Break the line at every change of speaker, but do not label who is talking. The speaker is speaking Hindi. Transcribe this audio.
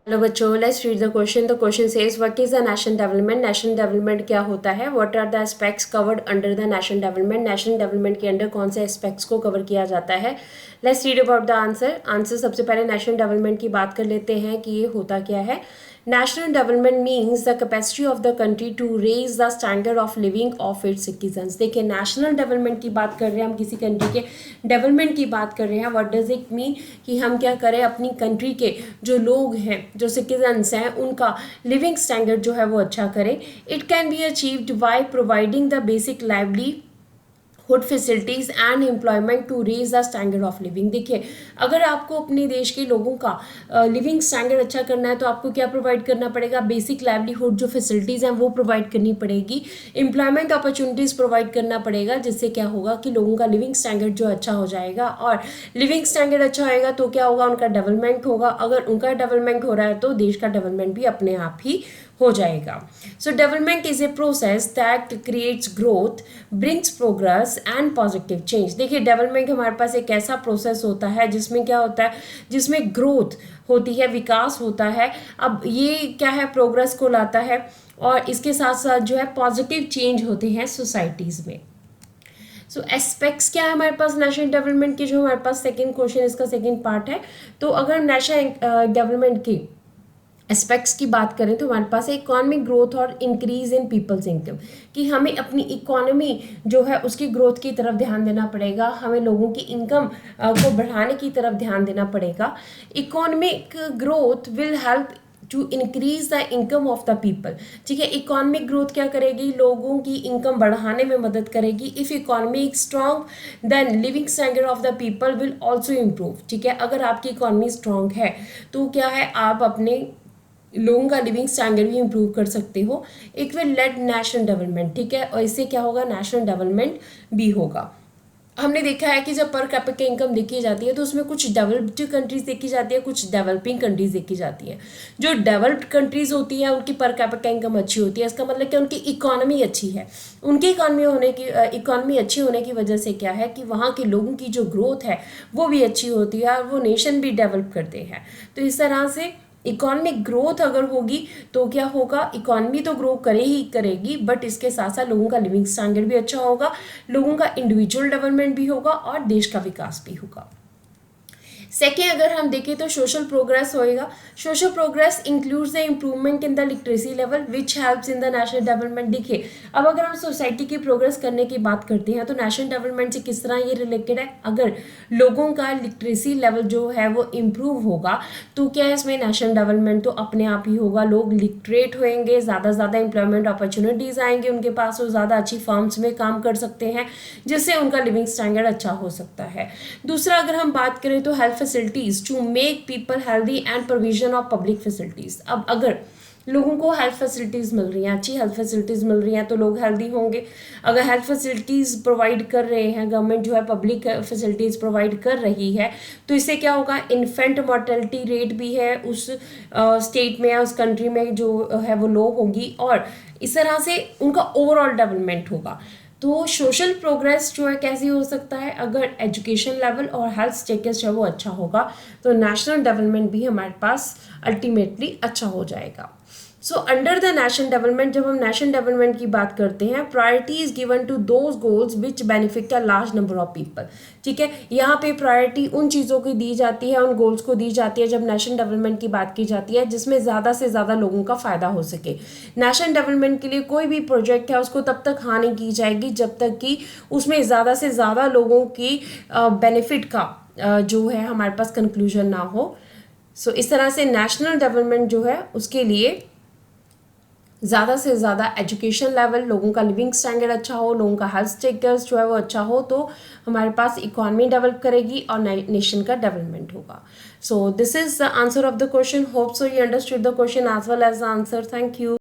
हेलो बच्चों, let's read the question. The question says what is the national development. National development क्या होता है? What are the aspects covered under the national development. National development के अंडर कौन से एस्पेक्ट्स को कवर किया जाता है? Let's read about the answer. Answer सबसे पहले नेशनल डेवलपमेंट की बात कर लेते हैं कि ये होता क्या है। National development means the capacity of the country to raise the standard of living of its citizens. देखिए, नेशनल डेवलपमेंट की बात कर रहे हैं हम, किसी कंट्री के डेवलपमेंट की बात कर रहे हैं। व्हाट डज इट मीन कि हम क्या करें, अपनी कंट्री के जो लोग हैं, जो सिटीजन्स हैं, उनका लिविंग स्टैंडर्ड जो है वो अच्छा करें। It can be achieved by providing the basic livelihood facilities and employment to raise the standard of living. देखिए, अगर आपको अपने देश के लोगों का लिविंग स्टैंडर्ड अच्छा करना है तो आपको क्या प्रोवाइड करना पड़ेगा? बेसिक लाइवलीहुड जो फैसिलिटीज़ हैं वो प्रोवाइड करनी पड़ेगी। एम्प्लॉयमेंट अपॉर्चुनिटीज़ प्रोवाइड करना पड़ेगा, जिससे क्या होगा कि लोगों का लिविंग स्टैंडर्ड जो अच्छा हो जाएगा। और लिविंग स्टैंडर्ड अच्छा होएगा तो क्या होगा? उनका डेवलपमेंट होगा। अगर उनका डेवलपमेंट हो रहा है तो देश का डेवलपमेंट भी अपने आप ही हो जाएगा। सो development is a process that creates growth, brings progress and positive change. देखिए, डेवलपमेंट हमारे पास एक ऐसा प्रोसेस होता है जिसमें क्या होता है, जिसमें ग्रोथ होती है, विकास होता है। अब ये क्या है, प्रोग्रेस को लाता है और इसके साथ साथ जो है पॉजिटिव चेंज होते हैं सोसाइटीज़ में। सो एस्पेक्ट्स क्या है हमारे पास नेशनल डेवलपमेंट की, जो हमारे पास सेकेंड क्वेश्चन इसका सेकेंड पार्ट है। तो अगर नेशनल डेवलपमेंट की एस्पेक्ट्स की बात करें तो हमारे पास इकोनॉमिक ग्रोथ और इंक्रीज इन पीपल्स इनकम, कि हमें अपनी इकोनॉमी जो है उसकी ग्रोथ की तरफ ध्यान देना पड़ेगा। हमें लोगों की इनकम को बढ़ाने की तरफ ध्यान देना पड़ेगा। Economic growth will help to increase the income of the people. ठीक है, इकोनॉमिक ग्रोथ क्या करेगी? लोगों की इनकम बढ़ाने में मदद करेगी। If economy is strong then living standard of the people will also improve. ठीक है, अगर आपकी इकोनॉमी स्ट्रॉन्ग है तो क्या है, आप अपने लोगों का लिविंग स्टैंडर्ड भी इंप्रूव कर सकते हो। It will lead national development. ठीक है, और इससे क्या होगा? नेशनल डेवलपमेंट भी होगा। हमने देखा है कि जब पर कैपिटा इनकम देखी जाती है तो उसमें कुछ डेवलप्ड कंट्रीज देखी जाती है, कुछ डेवलपिंग कंट्रीज देखी जाती है। जो डेवलप्ड कंट्रीज होती है उनकी पर कैपिटा इनकम अच्छी होती है। इसका मतलब कि उनकी इकोनॉमी अच्छी है। उनकी इकोनॉमी अच्छी होने की वजह से क्या है कि वहाँ के लोगों की जो ग्रोथ है वो भी अच्छी होती है और वो नेशन भी डेवलप करते हैं। तो इस तरह से इकोनॉमिक ग्रोथ अगर होगी तो क्या होगा? इकोनॉमी तो ग्रो करे ही करेगी, बट इसके साथ साथ लोगों का लिविंग स्टैंडर्ड भी अच्छा होगा, लोगों का इंडिविजुअल डेवलपमेंट भी होगा और देश का विकास भी होगा। सेकेंड, अगर हम देखें तो सोशल प्रोग्रेस होएगा। Social progress includes the improvement in the literacy level which helps in the national development. देखिए, अब अगर हम सोसाइटी की प्रोग्रेस करने की बात करते हैं तो नेशनल डेवलपमेंट से किस तरह ये रिलेटेड है? अगर लोगों का लिटरेसी लेवल जो है वो इम्प्रूव होगा तो क्या है, इसमें नेशनल डेवलपमेंट तो अपने आप ही होगा। लोग लिटरेट होएंगे, ज़्यादा से ज़्यादा एम्प्लॉयमेंट अपॉर्चुनिटीज़ आएंगे उनके पास, वो ज़्यादा अच्छी फर्म्स में काम कर सकते हैं, जिससे उनका लिविंग स्टैंडर्ड अच्छा हो सकता है। दूसरा, अगर हम बात करें तो health facilities to make people healthy and provision of public facilities. अब अगर लोगों को हेल्थ फैसिलिटीज़ मिल रही हैं, अच्छी हेल्थ फैसिलिटीज़ मिल रही हैं तो लोग हेल्दी होंगे। अगर हेल्थ फैसिलिटीज़ प्रोवाइड कर रहे हैं, गवर्नमेंट जो है पब्लिक फैसिलिटीज़ प्रोवाइड कर रही है, तो इससे क्या होगा? इन्फेंट मॉर्टेलिटी रेट भी है उस स्टेट में या उस कंट्री में जो है वो लो होगी और इस तरह से उनका ओवरऑल डेवलपमेंट होगा। तो सोशल प्रोग्रेस जो है कैसे हो सकता है? अगर एजुकेशन लेवल और हेल्थ स्टेटस जो है वो अच्छा होगा तो नेशनल डेवलपमेंट भी हमारे पास अल्टीमेटली अच्छा हो जाएगा। So under the national development, जब हम नेशनल डेवलपमेंट की बात करते हैं, priority is given to those goals which benefit a large number of people. ठीक है, यहाँ पे प्रायोरिटी उन चीज़ों की दी जाती है, उन गोल्स को दी जाती है जब नेशनल डेवलपमेंट की बात की जाती है जिसमें ज़्यादा से ज़्यादा लोगों का फ़ायदा हो सके। नेशनल डेवलपमेंट के लिए कोई भी प्रोजेक्ट है उसको तब तक हाँ नहीं की जाएगी जब तक कि उसमें ज़्यादा से ज़्यादा लोगों की बेनिफिट का जो है हमारे पास कंक्लूजन ना हो। सो इस तरह से नेशनल डेवलपमेंट जो है उसके लिए ज़्यादा से ज़्यादा एजुकेशन लेवल, लोगों का लिविंग स्टैंडर्ड अच्छा हो, लोगों का हेल्थ स्टेटस जो है वो अच्छा हो तो हमारे पास इकोनॉमी डेवलप करेगी और नेशन का डेवलपमेंट होगा। So this is the answer of the question. Hope so you understood the question as well as the answer. Thank you.